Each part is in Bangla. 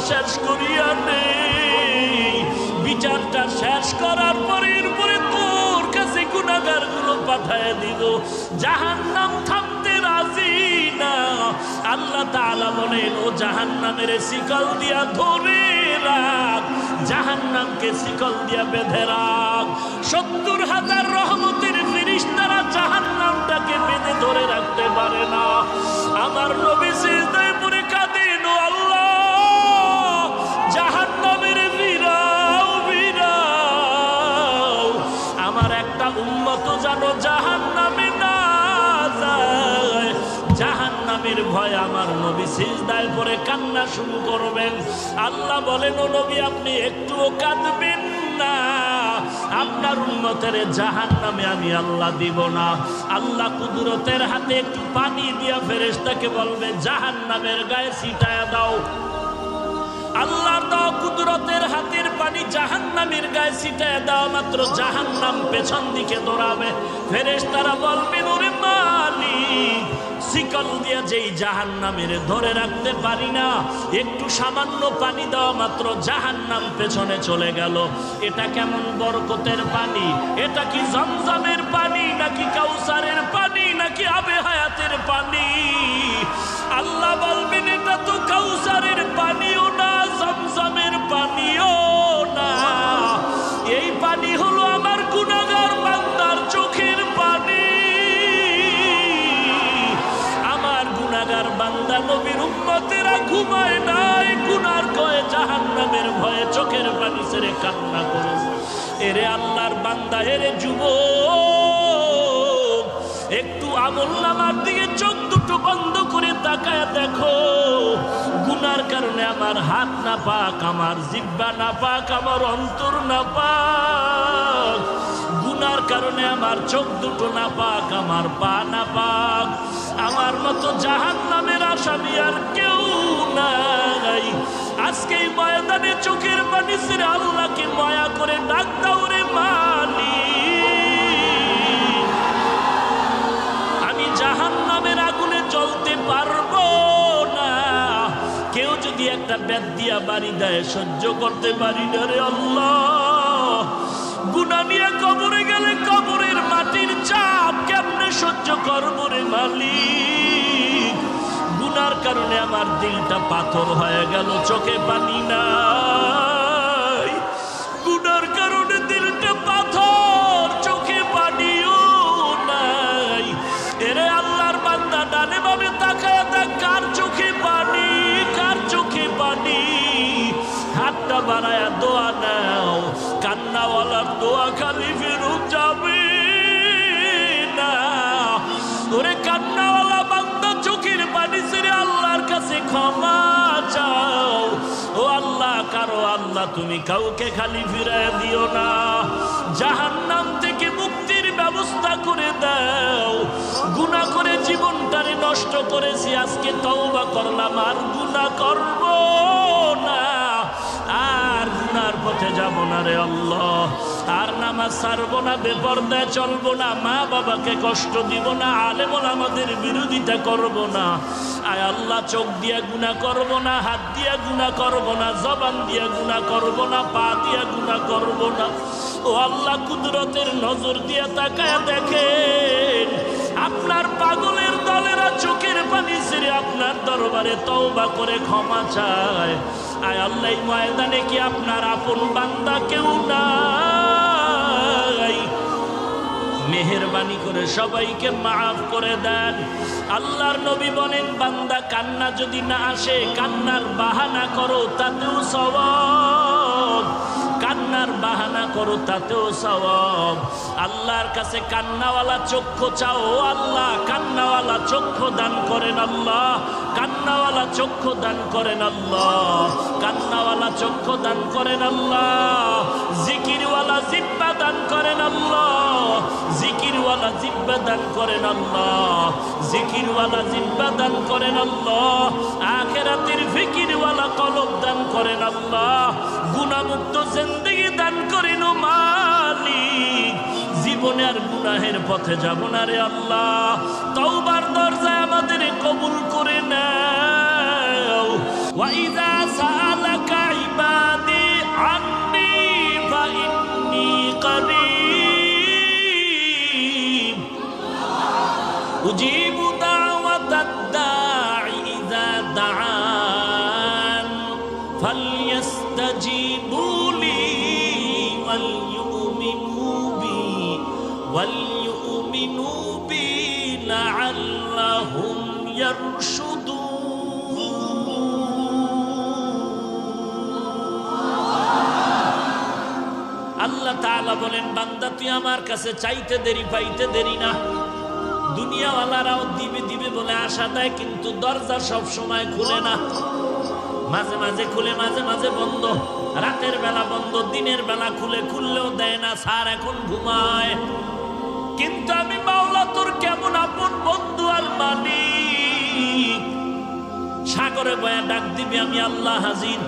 শেষ করিয়া নেই। বিচারটা শেষ করার পরে এরপরে তোর কাছে গুনাহগারগুলো পাঠায় দিব। জাহান্নাম থামতে রাজি না। আল্লাহ তাআলা বলেন, ও জাহান্নামের শিকল দিয়া ধরে রাখ, জাহান্নামকে শিকল দিয়া বেঁধে রাখ। ৭০,০০০ রহমতের ফেরেশতারা জাহান্নামটাকে বেঁধে ধরে রাখতে পারে না। আমার নবী সিজদায় পড়ে কাঁদেন, ও আল্লাহ, জাহান্নামের ভিড়াও ভিড়াও, আমার একটা উম্মত যেন জাহান্নামে না যায়। জাহান্নামের ভয় আমার নবী সিজদায় পড়ে কান্না শুরু করবেন। আল্লাহ বলেন, ও নবী, আপনি একটুও কাঁদবেন না, আপনার উম্মতের জাহান্নামে আমি আল্লাহ দিব না। আল্লাহ কুদরতের হাতে একটু পানি দিয়া ফেরেশতাকে বলবে, জাহান্নামের গায়ে ছিটায়া দাও। আল্লাহর দাও কুদরতের হাতের পানি জাহান্নামের গায়ে ছিটায়া দাও, মাত্র জাহান্নাম পেছন দিকে দৌড়াবে। ফেরেশতারা বলবেন, ওরে মালিক, শিকল দিয়া যেই জাহান্নামের ধরে রাখতে পারি না, একটু সামান্য পানি দেওয়া মাত্র জাহান্নাম পেছনে চলে গেল। এটা কেমন বরকতের পানি? এটা কি জমজমের পানি, নাকি কাউসারের পানি, নাকি আবে হায়াতের পানি? আল্লাহ বলবেন, এটা তো কাউসারের পানিও না, জমজমের পানিও না, এই পানি হলো আমার গুনাহগার বান্দার চোখের পানি। আমার গুনাহগার বান্দা নবীর উম্মতেরা ঘুমায় নাই, গুনার ভয়ে জাহান্নামের ভয়ে চোখের পানি ছেড়ে কান্না করে। এরে আল্লাহর বান্দা, এরে যুবক, একটু আমলনামার দিকে চোখ দুটো বন্ধ করে তাকায় দেখো। গুনার কারণে আমার হাত না পাক, আমার জিহ্বা না পাক, আমার অন্তর না পাক। গুনার কারণে আমার চোখ দুটো না পাক, আমার পা না পাক। আমার মতো জাহান্নামের আসামি আর কেউ নাই। আজকে এই ময়দানে চোখের পানি ছেড়ে আল্লাহকে মায়া করে ডাক দাও, রে মালিক, আমি জাহান্নামের আগুনে জ্বলতে পারবো না। কেউ যদি একটা বেত দিয়া বাড়ি দেয়, সহ্য করতে পারি না রে আল্লাহ। গুনাহ নিয়ে কবরে গেলে কবরের মাটির চাপ কেমনে সহ্য করবো রে মালিক। গুনার কারণে আমার দিলটা পাথর হয়ে গেল, চোখে পানি নাই। গুনার কারণে দিলটা পাথর, চোখে পানিও নাই। এরে আল্লাহর বান্দা, ডানে বামে তাকায় দেখ, কার চোখে পানি, কার চোখে পানি। হাতটা বাড়ায়া দোয়া নাও, কান্নাওয়ালার দোয়া খালি ফেরত যাবে না। ওরে কান্নাওয়ালা বান্দা, চোখের পানি ছেড়ে আল্লাহর কাছে ক্ষমা চাও। ও আল্লাহ, কারো আল্লাহ তুমি কাউকে খালি ফিরায় দিও না। জাহান্নাম থেকে মুক্তির ব্যবস্থা করে দাও। গুনাহ করে জীবনটারে নষ্ট করেছি, আজকে তওবা করলাম, আর গুনাহ করব না, আর গুনার পথে যাব না রে আল্লাহ। আর নামাজ ছাড়বো না, বেপরদায় চলবো না, মা বাবাকে কষ্ট দিব না, আলেম ওলামাদের বিরোধিতা করব না। আয় আল্লাহ, চোখ দিয়া গুনাহ করব না, হাত দিয়া গুনাহ করব না, জবান দিয়া গুনাহ করব না, পা দিয়া গুনাহ করব না। ও আল্লাহ, কুদরতের নজর দিয়া তাকায় দেখেন, আপনার পাগলের দলেরা চোখের পানি ছেড়ে আপনার দরবারে তওবা করে ক্ষমা চায়। আয় আল্লাহ, এই ময়দানে কি আপনার আপন বান্দা কেউ নাই? মেহেরবানি করে সবাইকে মাফ করে দেন। আল্লাহর নবী বলেন, বান্দা কান্না যদি না আসে, কান্নার বাহানা করো, তাতেও সওয়াব। কান্নার বাহানা করো, তাতেও সওয়াব। আল্লাহর কাছে কান্নাওয়ালা চক্ষু চাও। আল্লাহ কান্নাওয়ালা চক্ষু দান করেন, আল্লাহ কান্নাওয়ালা চক্ষু দান করেন, আল্লাহ কান্নাওয়ালা চক্ষু দান করেন, আল্লাহ জিকিরওয়ালা জিহ্বা দান করেন, আল্লাহ জিকিরওয়ালা জিহ্বা দান করেন, আল্লাহ জিকিরওয়ালা জিহ্বা দান করেন, আল্লাহ আখিরাতের ফিকিরওয়ালা কলব দান করেন, আল্লাহ গুনাহমুক্ত জিন্দেগি দান করেন। ও মালিক, জীবনে আর গুনাহের পথে যাব না রে আল্লাহ। তওবার দরজায় আমাদের কবুল করে নাও। ওয়া ইযা সাআলাক ওয়ালইউমিনু বি লাআল্লাহুম ইয়ারশুদুন। আল্লাহ তাআলা বলেন, বান্দা তুই আমার কাছে চাইতে দেরি পাইতে দেরি না। দুনিয়াওয়ালারাও দিবে দিবে বলে আশা দেয়, কিন্তু দরজা সব সময় খুলে না। মাঝে মাঝে খুলে, মাঝে মাঝে বন্ধ। রাতের বেলা বন্ধ, দিনের বেলা খুলে, খুললেও দেয় না, স্যার এখন ঘুমায়। কিন্তু আমি মাওলা তোর কেমন আপন বন্ধু আর মালিক। সাগরে বয়া ডাক দিবি, আমি আল্লাহ হাজির।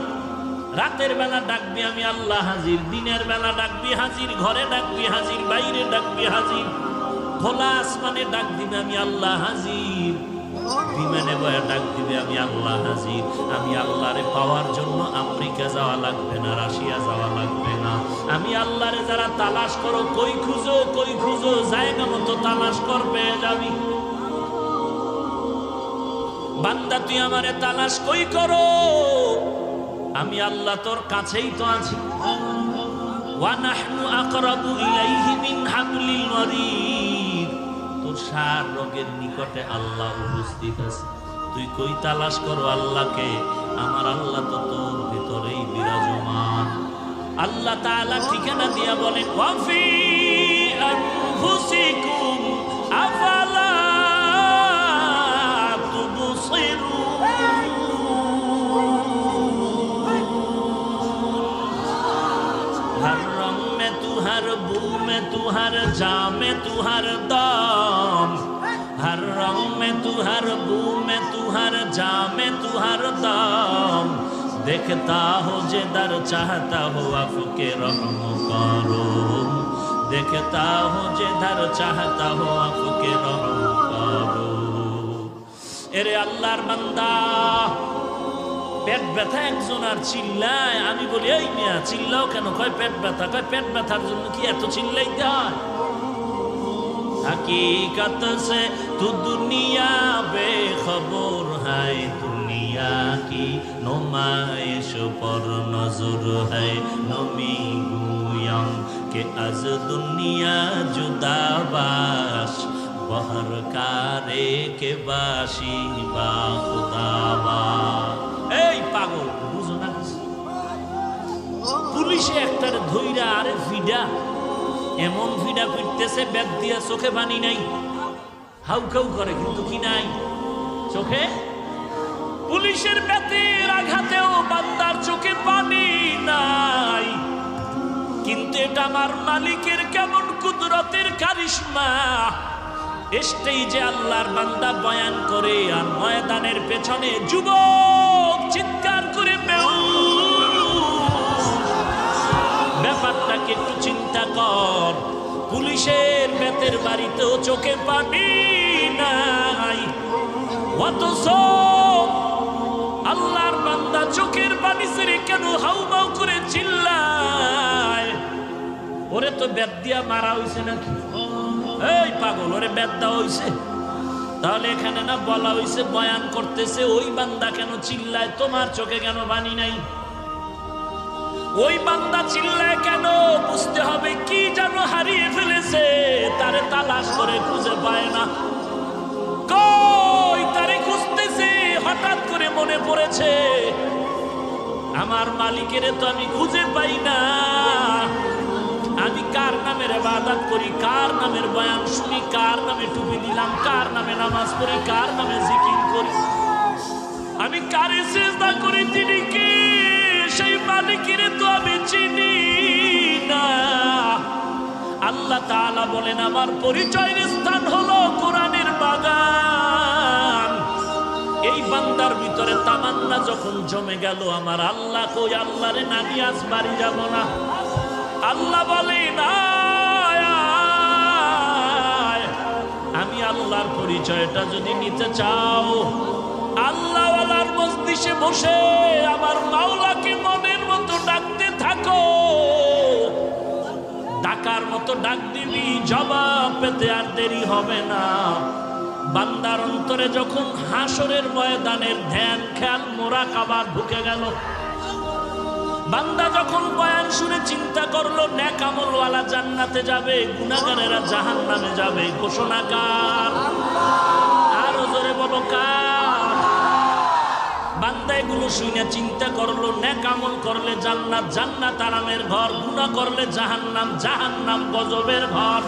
রাতের বেলা ডাকবি, আমি আল্লাহ হাজির। দিনের বেলা ডাকবি, হাজির। ঘরে ডাকবি, হাজির। বাইরে ডাকবি, হাজির। খোলা আসমানে ডাক দিবে, আমি আল্লাহ হাজির। বিমানে বয়া ডাক দিবে, আমি আল্লাহ হাজির। আমি আল্লাহরে পাওয়ার জন্য আমেরিকা যাওয়া লাগবে না, রাশিয়া যাওয়া লাগবে না। আমি আল্লাহরে যারা তালাশ করো, কই খুঁজো, কই খুঁজো, জায়গা মতো তালাশ কর, পেয়ে যাবি। বান্দা তুই আমারে তালাশ কই করো, আমি আল্লাহ তোর কাছেই তো আছি। ওয়া নাহনু আকরাবু ইলাইহি মিন হাবলিল ওয়ারিদ। তোর সার রোগের নিকটে আল্লাহ উপস্থিত আছে। তুই কই তালাশ করো আল্লাহকে, আমার আল্লাহ তো তোর ভিতরেই বিরাজমান। আল্লাহ তাআলা ঠিকানা দিয়া বলেন, ওয়া ফি আনফুসিকুম আফালা তুবসিরুন। हर रंग में तू, हर बू में तू, हर जा में तू, हर दम। हर रंग में तू, हर बू में तू, हर जा में तू, हर दम। देखता हो जिधर चाहता हो आपके रहम करो। देखता हो जिधर चाहता हो आपके रहम करो। এরে আল্লাহর বান্দা, পেট ব্যথা একজন আর চিল্লায়। আমি বলি, এই মিয়া চিল্লাও কেন? কয় পেট ব্যথা। কয় পেট ব্যথার জন্য কি এত চিল্লাইতে হয়? हकीकत से तू दुनिया बेखबर है, दुनिया की नुमाइश पर नजर है। नमी गुयम के अज दुनिया जुदा बाश, बहर कारे के बाशी बा खुदाबा। এই পাগল, বুঝো না? পুলিশে একটারে ধইরা আরে ফিডা, এমন ফিডা পিটতেছে, ব্যাগ দিয়া চোখে পানি নাই, হাউকাউ করে, কিন্তু কি নাই চোখে। পুলিশের ব্যাতের আঘাতেও বান্দার চোখে পানি নাই, কিন্তু এটা আমার মালিকের কেমন কুদরতের কারিশমা। স্টেজে আল্লাহর বান্দা বয়ান করে, আর ময়দানের পেছনে যুবক চিৎকার করে ব্যাপারটাকে একটু চিন্তা কর। পুলিশের বেতের বাড়িতেও চোখে পানি নাই, অথচ আল্লাহর বান্দা চোখের পানি ছেড়ে কেন হাউমাউ করে চিল্লায়? ওরে তো বেত দিয়া মারা হয়েছে নাকি? এই পাগল, ওরে বেত দেওয়া হয়েছে? তাহলে এখানে না বলা হয়েছে বয়ান করতেছে, ওই বান্দা কেন চিল্লায়? তোমার চোখে কেন পানি নাই? ওই বান্দা চিল্লায় কেন? বুঝতে হবে কি যেন হারিয়ে ফেলেছে, তারে তালাশ করে খুঁজে পায় না। কই তারে খুঁজতেছে, হঠাৎ করে মনে পড়েছে আমার মালিকের তো আমি খুঁজে পাই না। আমি কার নামের ইবাদত করি, কার নামের বয়ান শুনি, কার নামে টুপি দিলাম, কার নামে নামাজ পড়ি, কার নামে জিকির করি, আমি কারে সিজদা করি, তিনি কে? সেই মালিকের তো আমি চিনি না। আল্লাহ তাআলা বলেন, আমার পরিচয়ের স্থান হলো কোরআনের বাগান। এই বান্দার ভিতরে তামান্না যখন জমে গেল, আমার আল্লাহ কই, আল্লাহরে না নিয়ে আজ বাড়ি যাব না। আল্লাহ বলেন, আমি আল্লাহর পরিচয়টা যদি নিতে চাও, আল্লাহওয়ালার মজলিসে বসে আমার মাওলাকে মনের মতো ডাকতে থাকো। ডাকার মতো ডাক দিবি, জবাব পেতে আর দেরি হবে না। বান্দার অন্তরে যখন হাসরের ময়দানের ধ্যান, খেয়াল, মোরাকাবা ঢুকে গেল, বান্দা যখন বয়ান শুনে চিন্তা করলো নেক আমল ওয়ালা জান্নাতে যাবে, গুনাহগারেরা জাহান্নামে যাবে। ঘোষণা কার? আরো জোরে বলো কার? বান্দা এগুলো শুনে চিন্তা করলো, নেক আমল করলে জান্নাত, জান্নাত আরামের ঘর, গুনাহ করলে জাহান্নাম, জাহান্নাম গজবের ঘর।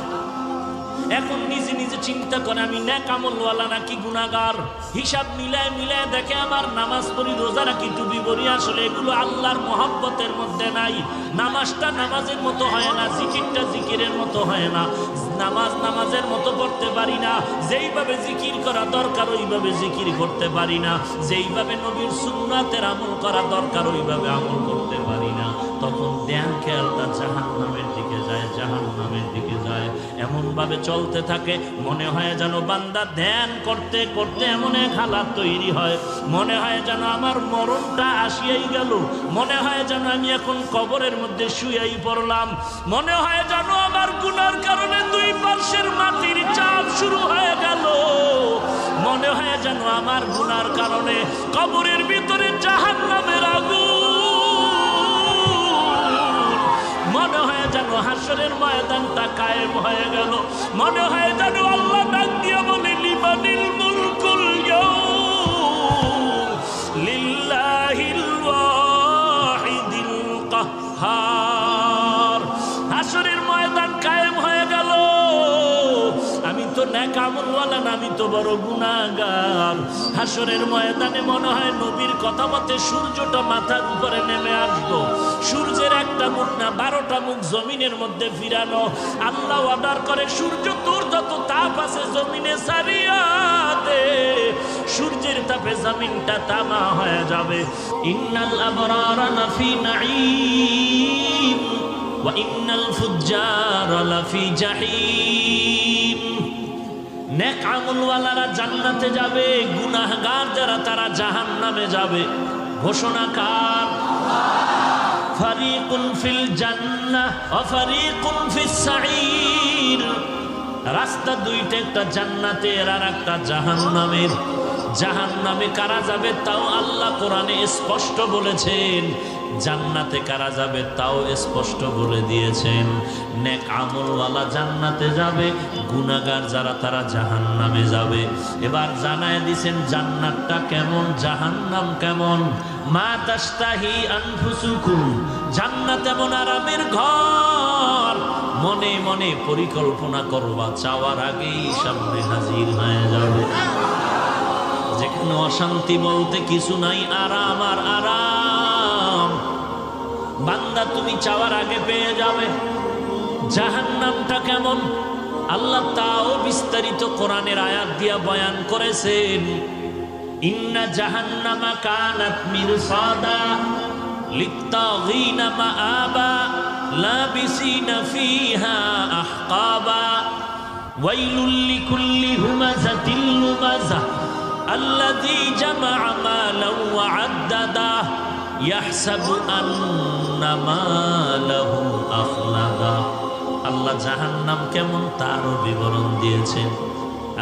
এখন নিজে নিজে চিন্তা করে আমি নেক আমলওয়ালা নাকি গুনাহগার। হিসাব মিলায় মিলায় দেখে আমার নামাজ পড়ি, রোজা রাখি, টুপি পড়ি, আসলে এগুলো আল্লাহর মহব্বতের মধ্যে নাই। নামাজটা নামাজের মতো হয় না, জিকিরটা জিকিরের মতো হয় না। নামাজ নামাজের মতো পড়তে পারি না, যেইভাবে জিকির করা দরকার ওইভাবে জিকির করতে পারি না, যেইভাবে নবীর সুন্নাতের আমল করা দরকার ওইভাবে আমল করতে পারি না। তখন ধ্যান খেয়ালটা জাহান্নামের দিকে যায়, জাহান্নামের দিকে যায়। এমন ভাবে চলতে থাকে, মনে হয় যেন বান্দা ধ্যান করতে করতে এমন এক হালাত তৈরি হয়, মনে হয় যেন আমার মরণটা আসিয়াই গেল, মনে হয় যেন আমি এখন কবরের মধ্যে শুয়েই পড়লাম, মনে হয় যেন আমার গুনার কারণে দুই পার্শ্বের মাটির চাপ শুরু হয়ে গেল, মনে হয় যেন আমার গুনার কারণে কবরের ভিতরে জাহান্নামের আগুন, মনে হয় যেন হাসরের ময়দানটা কায়েম হয়ে গেল, মনে হয় যেন আল্লাহ ডাক দিয়ে বলে লিমানিল মুলকুল ইয়াউম লিল্লাহিল ওয়াহিদিল কাহ্হার। হাসরের ময়দান কায়েম হয়ে গেল, আমি তো নেক আমলওয়ালা না, আমি তো বড় গুনাহগার। হাসরের ময়দানে মনে হয় নবীর কথা মতে সূর্যটা মাথার উপরে নেমে আসবো, সূর্যের একটা মুখ না 12টা মুখ জমিনের মধ্যে ফিরানো। আল্লাহ অর্ডার করে, সূর্য তোর যত তাপ আছে জমিনে সারিয়া দে, সূর্যের তাপে জমিনটা তামা হয়ে যাবে। ইন্নাল আবরারা লাফি নাঈম ওয়া ইন্নাল ফুজ্জারা লাফি জাহিম। নেক আমলওয়ালারা জান্নাতে যাবে, গুনাহগার যারা তারা জাহান্নামে যাবে। ঘোষণা কার? ফারিকুন ফিল জান্নাহ ওয়া ফারিকুন ফিস সাঈর। রাস্তা দুইটা, একটা জান্নাতের আর একটা জাহান্নামের। জাহান্নামে কারা যাবে তাও আল্লাহ কোরআনে স্পষ্ট বলেছেন, জান্নাতে কারা যাবে তাও স্পষ্ট বলে দিয়েছেন। নেক আমলওয়ালা জান্নাতে যাবে, গুনাহগার যারা তারা জাহান্নামে যাবে। এবার জানায় দিয়েছেন জান্নাতটা কেমন, জাহান্নাম কেমন। মা তাশতাহি আনফুসুকুম, জান্নাত এমন আরামের ঘর, মনে মনে পরিকল্পনা করবা, চাওয়ার আগেই সামনে হাজির হয়ে যাবে। যেখানে অশান্তি বলতে কিছু নাই, আরাম আর আরাম। বান্দা তুমি চাওয়ার আগে পেয়ে যাবে। জাহান্নামটা কেমন আল্লাহ তাও বিস্তারিত কোরআনের আয়াত দিয়া বয়ান করেছেন। ইন্না জাহান্নামা কানাত মিরসাদা লিত্তাগিনা মাআবা লাবিসিনা ফিহা আহকাবা ওয়াইলুল লিকুল্লি হুমাযাতিল লুমাযাহ আল্লাযী জামা'a মালান ওয়া আদ্দাদা ইয়াহসাবু আন্না মালাহু আখলাদা। আল্লাহ জাহান্নাম কেমন তারও বিবরণ দিয়েছেন।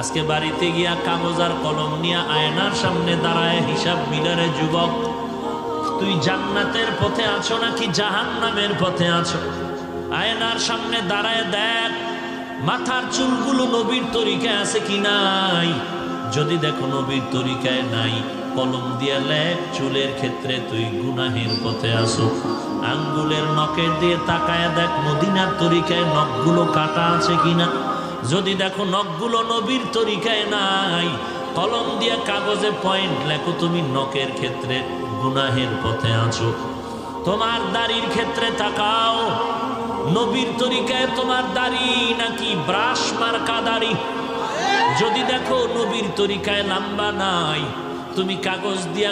আজকে বাড়িতে গিয়া কাগজ আর কলম নিয়ে আয়নার সামনে দাঁড়ায় হিসাব মিলারে, যুবক তুই জান্নাতের পথে আছো নাকি জাহান্নামের পথে আছো? আয়নার সামনে দাঁড়ায় দেখ মাথার চুলগুলো নবীর তরিকায় আছে কি নাই। যদি দেখো নবীর তরিকায় নাই, কলম দিয়ে লেখ চুলের ক্ষেত্রে তুই গুনাহের পথে আসো। আঙ্গুলের নখের দিয়ে তাকায় দেখ মদিনার তরিকায় নখগুলো কাটা আছে কিনা। যদি দেখো নখগুলো নবীর তরিকায় নাই, কলম দিয়ে কাগজে পয়েন্ট লেখো তুমি নখের ক্ষেত্রে গুনাহের পথে আছো। তোমার দাড়ির ক্ষেত্রে তাকাও, নবীর তরিকায় তোমার দাড়ি নাকি ব্রাশ মার্কা দাড়ি। যদি দেখো নবীর তরিকায় লম্বা নাই, তুমি কাগজ দিয়া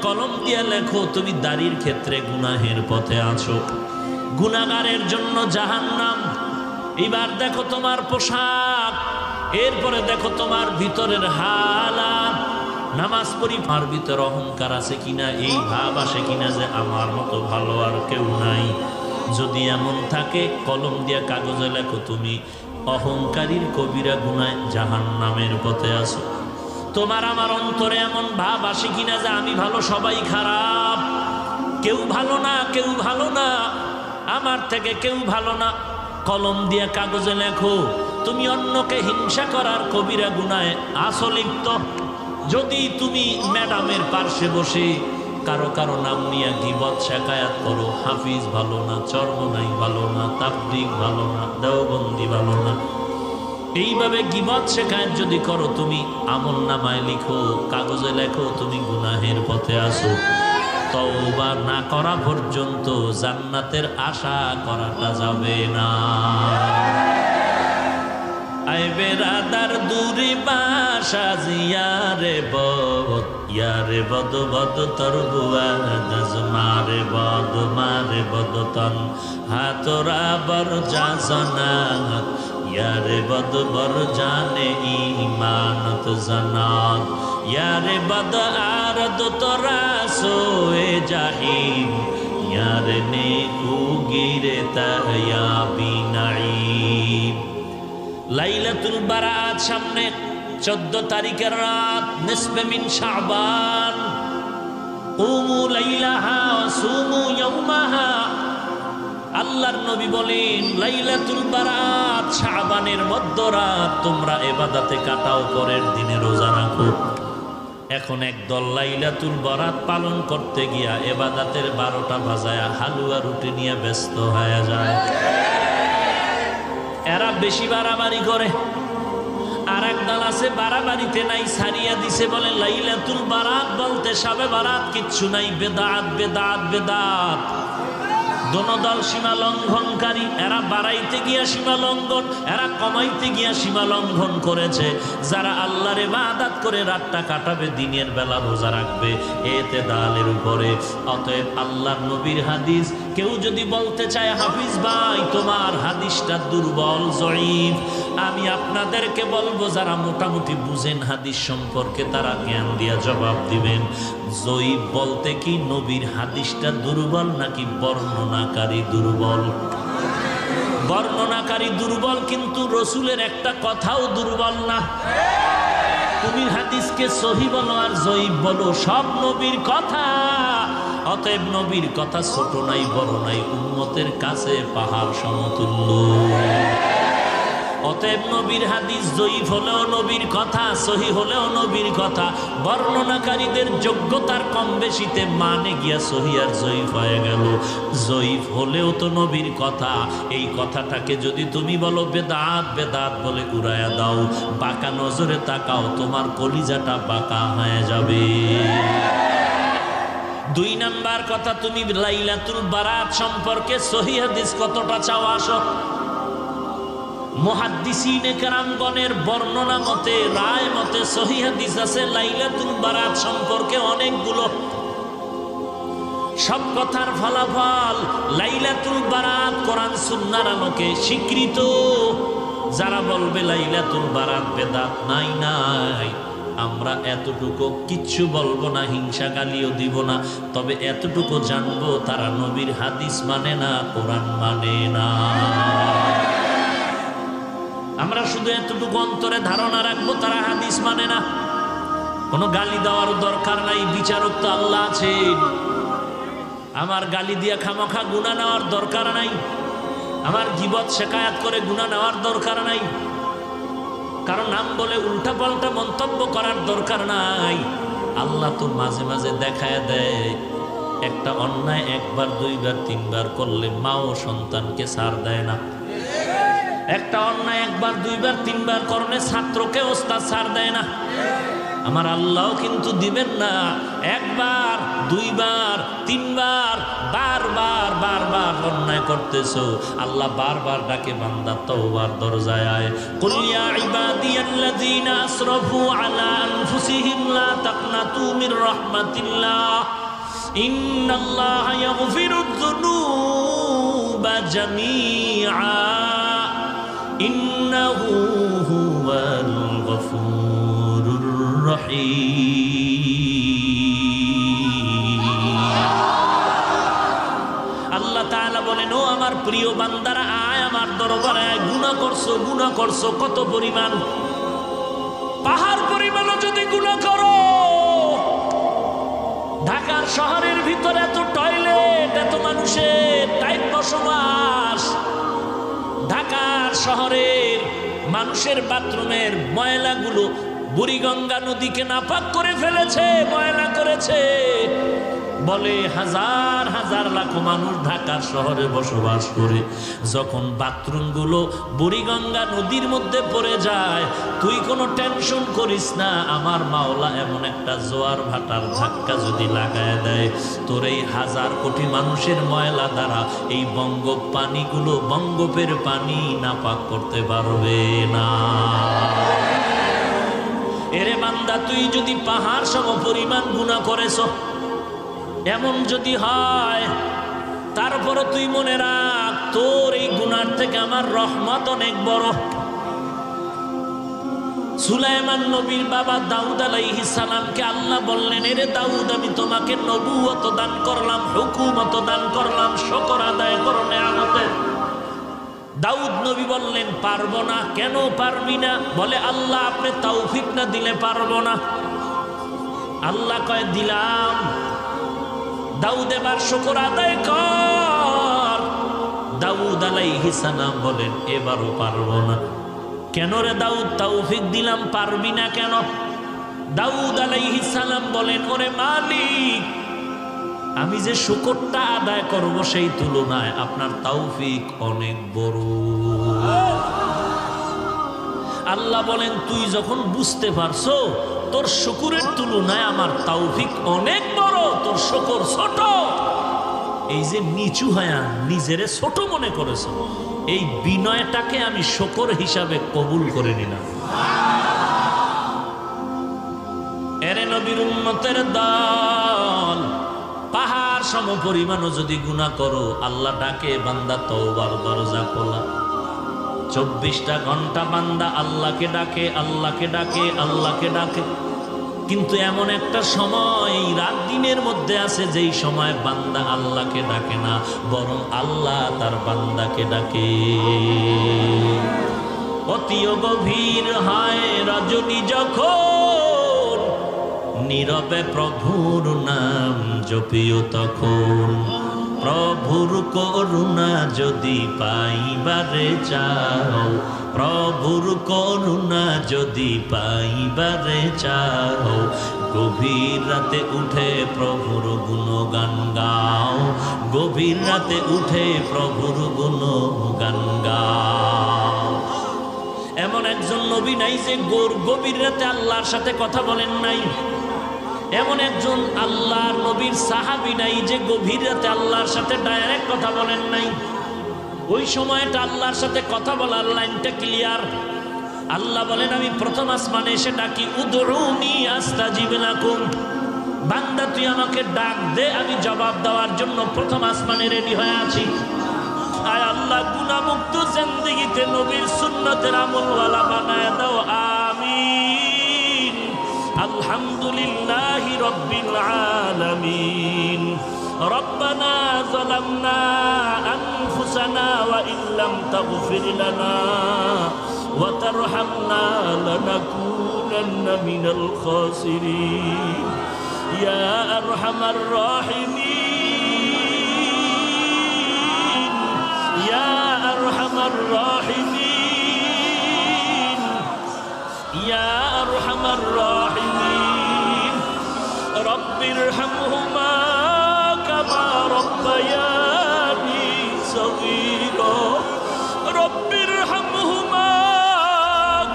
কলম দিয়া লেখো তুমি দাড়ির ক্ষেত্রে গুনাহের পথে আছো। গুনাহগারের জন্য জাহান্নাম। এবার দেখো তোমার পোশাক, এরপরে দেখো তোমার ভিতরের হালাত। নামাজ পড়ি, আমার ভিতরে অহংকার আছে কিনা, এই ভাব আসে কিনা যে আমার মতো ভালো আর কেউ নাই। যদি এমন থাকে কলম দিয়া কাগজে লেখো তুমি অহংকারীর কবিরা গুনায় জাহান্নামের পথে আছো। তোমার আমার অন্তরে এমন ভাব আসে কিনা যে আমি ভালো সবাই খারাপ, কেউ ভালো না, কেউ ভালো না, আমার থেকে কেউ ভালো না। কলম দিয়ে কাগজে লেখো তুমি অন্যকে হিংসা করার কবিরা গুনাহে আছো লিপ্ত। যদি তুমি ম্যাডামের পার্শ্বে বসে কারো কারো নাম নিয়ে গীবত শেখায়াত করো, হাফিজ ভালো না, চরমনাই ভালো না, তাবলীগ ভালো না, দেওবন্দি ভালো না, এইভাবে গীবত শেখায়াত যদি করো, তুমি আমল নামায় লিখো, কাগজে লেখো তুমি গুনাহের পথে আসো। তওবা না করা পর্যন্ত জান্নাতের আশা করাটা যাবে না। আয় বেরাদার দূরে বাসা জিয়ারে বদ, ইয়ারে বদ বদ তর বুয়াদ মারে বদ তন হাতরা বর জানাত, ইয়ারে বদ বর জানে ইমানত জানাত, ইয়ারে বদ আরদ তোরা সোয়ে জাহিম, ইয়ারে নেকু গিরে তায়া বিনাইম। লাইলাতুল বারাত সামনে, 14 তারিখের রাত, নিসফে মিন শাবান। কুমু লাইলাহা ওয়া সুমু ইয়াওমাহা। আল্লাহর নবী বলেন লাইলাতুল বারাত শাবানের মধ্যরাত তোমরা ইবাদতে কাটাও, পরের দিনে রোজা রাখো। এখন একদল লাইলাতুল বারাত পালন করতে গিয়া ইবাদতের 12টা বাজায়া হালুয়া রুটি নিয়ে ব্যস্ত হয়ে যায়। এরা বেশি বাড়াবাড়ি করে। আর একদল আছে বাড়াবাড়িতে নাই, সারিয়া দিছে, বলে লাইলাতুল বারাত বলতে সবে বারাত কিচ্ছু নাই, বেদাত বেদাত বেদাত। দোনো দল সীমা লঙ্ঘনকারী। এরা বাড়াইতে গিয়া সীমা লঙ্ঘন, এরা কমাইতে গিয়া সীমা লঙ্ঘন করেছে। যারা আল্লাহর ইবাদত করে রাতটা কাটাবে, দিনের বেলা রোজা রাখবে, এতে দালের উপরে। অতএব আল্লাহর নবীর হাদিস কেউ যদি বলতে চায় হাফিজ ভাই তোমার হাদিসটা দুর্বল জয়ীফ, আমি আপনাদেরকে বলবো যারা মোটামুটি বুঝেন হাদিস সম্পর্কে তারা জ্ঞান দিয়া জবাব দিবেন। জয়ীফ বলতে কি নবীর হাদিসটা দুর্বল নাকি বর্ণনাকারী দুর্বল? বর্ণনাকারী দুর্বল, কিন্তু রসুলের একটা কথাও দুর্বল না। তুমি হাদিসকে সহি বলো আর জয়ীফ বলো, সব নবীর কথা। অতএব নবীর কথা ছোট নাই বড় নাই, উম্মতের কাছে পাহাড় সমতুল্য। অতএব নবীর হাদিস জয়ীফ হলেও নবীর কথা, সহি হলেও নবীর কথা। বর্ণনাকারীদের যোগ্যতার কম বেশিতে মানে গিয়া সহি আর জয়ীফ হয়ে গেল। জয়ীফ হলেও তো নবীর কথা। এই কথাটাকে যদি তুমি বলো বেদাত বেদাত বলে উড়াইয়া দাও, বাঁকা নজরে তাকাও, তোমার কলিজাটা বাঁকা হয়ে যাবে। 2 নাম্বার কথা, তুমি লাইলাতুল বারাত সম্পর্কে সহি হাদিস কতটা চাও আসো। মুহাদ্দিসিনে কেরামগণের বর্ণনা মতে, রায় মতে সহি হাদিস আছে লাইলাতুল বারাত সম্পর্কে অনেকগুলো। সব কথার ফলাফল লাইলাতুল বারাত কোরআন সুন্নাহর আলোকে স্বীকৃত। যারা বলবে লাইলাতুল বারাত বেদাত, নাই নাই, আমরা এতটুকু কিচ্ছু বলবো না, হিংসা গালিও দিব না, তবে এতটুকু জানবো তারা নবীর হাদিস মানে না, কোরআন মানে না। আমরা শুধু এতটুকু অন্তরে ধারণা রাখবো তারা হাদিস মানে না। কোনো গালি দেওয়ার দরকার নাই, বিচারক তো আল্লাহ আছেন। আমার গালি দিয়া খামখা গুনাহ নেওয়ার দরকার নাই, আমার গীবত শিকায়াত করে গুনাহ নেওয়ার দরকার নাই, কারণ নাম বলে উল্টা পাল্টা মন্তব্য করার দরকার নাই। আল্লাহ তো মাঝে মাঝে দেখায় দেয়, একটা অন্যায় 1 বার 2 বার 3 বার করলে মা ও সন্তানকে ছাড় দেয় না। একটা অন্যায় 1 বার 2 বার 3 বার করলে ছাত্রকে ওস্তাদ ছাড় দেয় না। আমার আল্লাহ কিন্তু দিবেন না। 1 বার 2 বার 3 বার, বারবার বারবার অন্যায় করতেছো, আল্লাহ বারবার ডাকে বান্দা তওবার দরজায় আয়। কুল ইয়া ইবাদিয়াল্লাযীনা আসরাফু আলা আনফুসিহিম লা তাকনাতু মির রাহমাতিল্লাহ ইন্নাল্লাহা ইয়াগফিরুয যুনুবা জামিআ ইন্নাহু হুয়াল গফুরুর রহিম। আল্লাহ তাআলা বলেন, ও আমার প্রিয় বান্দারা, আয় আমার দরবারে আয়। গুনাহ করছো কত পরিমাণ? পাহাড় পরিমাণও যদি গুনাহ করো। ঢাকার শহরের ভিতরে এত টয়লেট, এত মানুষের টাইট বসবাস, ঢাকার শহরের মানুষের বাথরুমের ময়লাগুলো বুড়িগঙ্গা নদীকে নাপাক করে ফেলেছে, ময়লা করেছে। বলে হাজার হাজার লাখো মানুষ ঢাকার শহরে বসবাস করে, যখন বাথরুমগুলো বুড়িগঙ্গা নদীর মধ্যে পড়ে যায়, তুই কোনো টেনশন করিস না, আমার মাওলা এমন একটা জোয়ার ভাটার ধাক্কা যদি লাগায় দেয়, তোর এই হাজার কোটি মানুষের ময়লা দ্বারা এই পানিগুলো বঙ্গোপের পানি নাপাক করতে পারবে না। এরে বান্দা, তুই যদি পাহাড় সম পরিমাণ গুনাহ করেছ, এমন যদি হয়, তারপরও তুই মনে রাখ, তোর এই গুনার থেকে আমার রহমত অনেক বড়। সুলাইমান নবীর বাবা দাউদ আলাইহিস সালামকে আল্লাহ বললেন, এরে দাউদ, আমি তোমাকে নবুয়ত দান করলাম, হুকুমত দান করলাম, শুকর আদায় করো নেয়ামতের। দাউদ নবী বললেন, পারবো না। কেন পারবি না? বলে, আল্লাহ আপনি তৌফিক না দিলে পারবো না। আল্লাহ কয়, দিলাম। দাউদ এবার শুকর আদায় কর। দাউদ আলাইহিস সালাম বলেন, এবারও পারবো না। কেন রে দাউদ, তৌফিক দিলাম, পারবি না কেন? দাউদ আলাইহিস সালাম বলেন, ওরে মালিক, আমি যে শুকরটা আদায় করব সেই তুলনায় আপনার তৌফিক অনেক বড়। আল্লাহ বলেন, তুই যখন বুঝতে পারছো তোর শুকরের তুলনায় আমার তৌফিক অনেক বড়, তোর শুকর ছোট, এই যে নিচু হয়া নিজেরে ছোট মনে করেছো, এই বিনয়টাকে আমি শুকর হিসাবে কবুল করে নিলাম। এরে নবীর উম্মতের দল, পাহাড় সম পরিমাণও যদি গুনাহ করো, আল্লাহ ডাকে, বান্দা তওবার দরজা খোলা। 24টা ঘন্টা বান্দা আল্লাহকে ডাকে, আল্লাহকে ডাকে, আল্লাহকে ডাকে। কিন্তু এমন একটা সময় রাত দিনের মধ্যে আছে যেই সময় বান্দা আল্লাহকে ডাকে না, বরং আল্লাহ তার বান্দাকে ডাকে। অতি গভীর হয় রজনী যখন, নীরবে প্রভুর নাম জপিও তখন। প্রভুর করুণা যদি পাইবারে চাও, প্রভুর করুণা যদি পাইবারে চাও, গভীর রাতে উঠে প্রভুর গুণগান গাও, গভীর রাতে উঠে প্রভুর গুণগান গাও। এমন একজন নবী নাই যে গভীর রাতে আল্লাহর সাথে কথা বলেন নাই। এমন একজন আল্লাহর নবীর সাহাবী নাই যে গভীর রাতে আল্লাহর সাথে ডাইরেক্ট কথা বলেন নাই। ওই সময়টা আল্লাহর সাথে কথা বলার লাইনটা ক্লিয়ার। আল্লাহ বলেন, আমি প্রথম আসমানে এসে ডাকি, উদউনি আস্তাজিব লাকুম। বান্দা তুই আমাকে ডাক দে, আমি জবাব দেওয়ার জন্য প্রথম আসমানে রেডি হয়ে আছি। আয় আল্লাহ, গুনাহমুক্ত জিন্দেগিতে নবীর সুন্নতের আমলওয়ালা বানায় দাও, আমিন। আলহামদুলিল্লাহি রাব্বিল আলামিন। রব্বানা যালামনা আনফুসানা ওয়া ইল্লাম তাগফির লানা ওয়া তারহামনা লানাকুনান্না মিনাল খাসিরিন। ইয়া আরহামার রাহিমিন, ইয়া আরহামার রাহিমিন, ইয়া আরহামার রাহিমিন। রব্বিরহামহুমা কামা রব্বায়ানি সগীরা, রব্বিরহামহুমা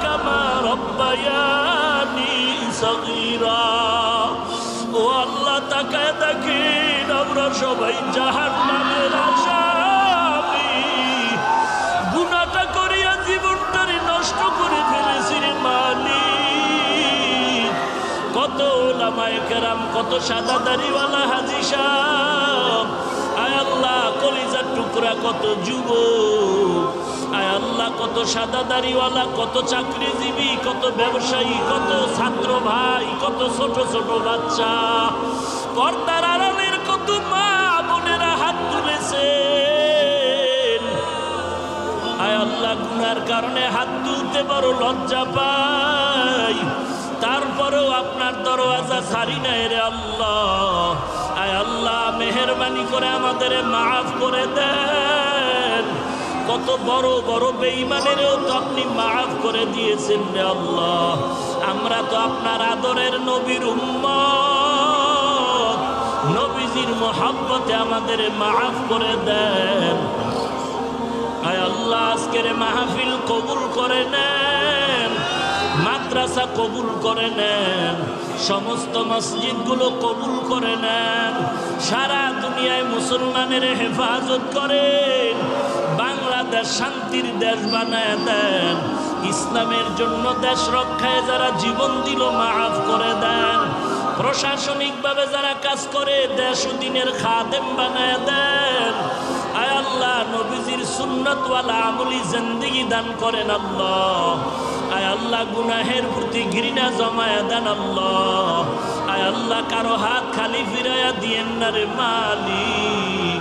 কামা রব্বায়ানি সগীরা। ও আল্লাহ, তাকায় দেখেন আমরা সবাই জাহান্নামের আসামি। গুনাহটা করিয়া জীবনটারে নষ্ট করে ফেলেছি রে মালিক। কত ওলামায়ে কেরাম, কত সাদা দাড়িওয়ালা হাজী সাহেব, আয় আল্লাহ কলিজার টুকরা কত যুবক, আয় আল্লাহ কত সাদা দাড়িওয়ালা, কত চাকরিজীবী, কত ব্যবসায়ী, কত ছাত্র ভাই, কত ছোট ছোট বাচ্চা, পর্দার আড়ালের কত মা বোনেরা হাত তুলেছেন। আয় আল্লাহ, গুনার কারণে হাত তুলতে বড় লজ্জা পাই, তারপরেও আপনার দরওয়াজা ছাড়ি নাই রে আল্লাহ। আয় আল্লাহ, মেহেরবানি করে আমাদের মাফ করে দেন। কত বড় বড় বেঈমানেরও তো আপনি মাফ করে দিয়েছেন রে আল্লাহ। আমরা তো আপনার আদরের নবীর উম্মত, নবীজির মোহাব্বতে আমাদের মাফ করে দেন। আয় আল্লাহ, আজকের মাহফিল কবুল করে নেন, মাদ্রাসা কবুল করে নেন, সমস্ত মসজিদগুলো কবুল করে নেন। সারা দুনিয়ায় মুসলমানের হেফাজত করেন, বাংলাদেশ শান্তির দেশ বানায় দেন। ইসলামের জন্য দেশ রক্ষায় যারা জীবন দিল মাফ করে দেন। প্রশাসনিকভাবে যারা কাজ করে দেশ ও দিনের খাদেম বানায় দেন। আয় আল্লাহ, নবীজির সুন্নতওয়ালা আমলি জিন্দেগি দান করেন আল্লাহ। আয় আল্লাহ, গুনাহের প্রতি ঘৃণা জমায়া দেন আল্লাহ। আয় আল্লাহ, কারো হাত খালি ফিরাইয়া দিয়েন না রে মালিক।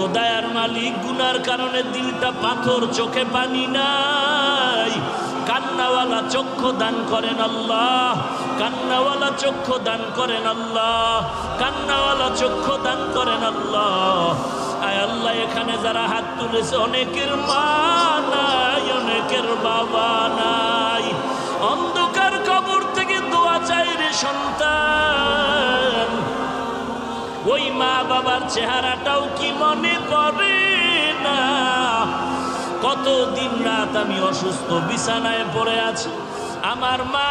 ও দয়ার মালিক, গুনার কারণে দিলটা পাথর, চোখে পানি নাই, কান্নাওয়ালা চক্ষু দান করেন আল্লাহ। কান্নাওয়ালা চক্ষু দান করেন আল্লাহ। কান্নাওয়ালা চক্ষু দান করেন আল্লাহ। আয় আল্লাহ, এখানে যারা হাত তুলেছে অনেকের মা নাই, অনেকের বাবা নাই। অন্ধকার কবর থেকে দোয়া চাই রে সন্তান। ওই মা বাবার চেহারাটাও কি মনে পড়ে না? কত দিন রাত আমি অসুস্থ বিছানায় পড়ে আছি, আমার মা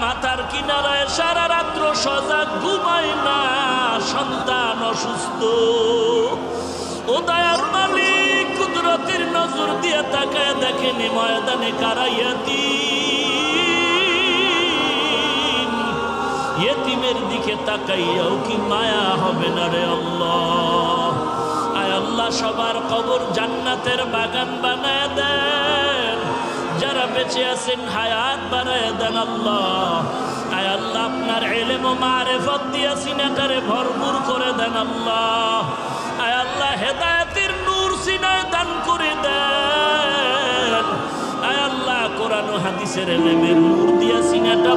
মাথার কিনারায় সারা রাত্র সজাগ ঘুমায় না, সন্তান অসুস্থ। ও দয়ার মালিক, কুদরতের নজর দিয়ে তাকায় দেখেনি ময়দানে কারাইয়াতি ইয়েতিমের দিকে তাকাইয়াও কি মায়া হবে না রে আল্লাহ? আয় আল্লাহ, সবার কবর জান্নাতের বাগান বানায় দেন। যারা বেঁচে আছেন হায়াত বানায় দেন আল্লাহ। আয় আল্লাহ, আপনার ইলম ও মারিফত দিয়া সিনাটারে ভরপুর করে দেন আল্লাহ। আয় আল্লাহ, হেদায়েতের নূর সিনায় দান করে দেন। আয় আল্লাহ, কোরআন ও হাদিসের ইলমের নূর দিয়া সিনাটা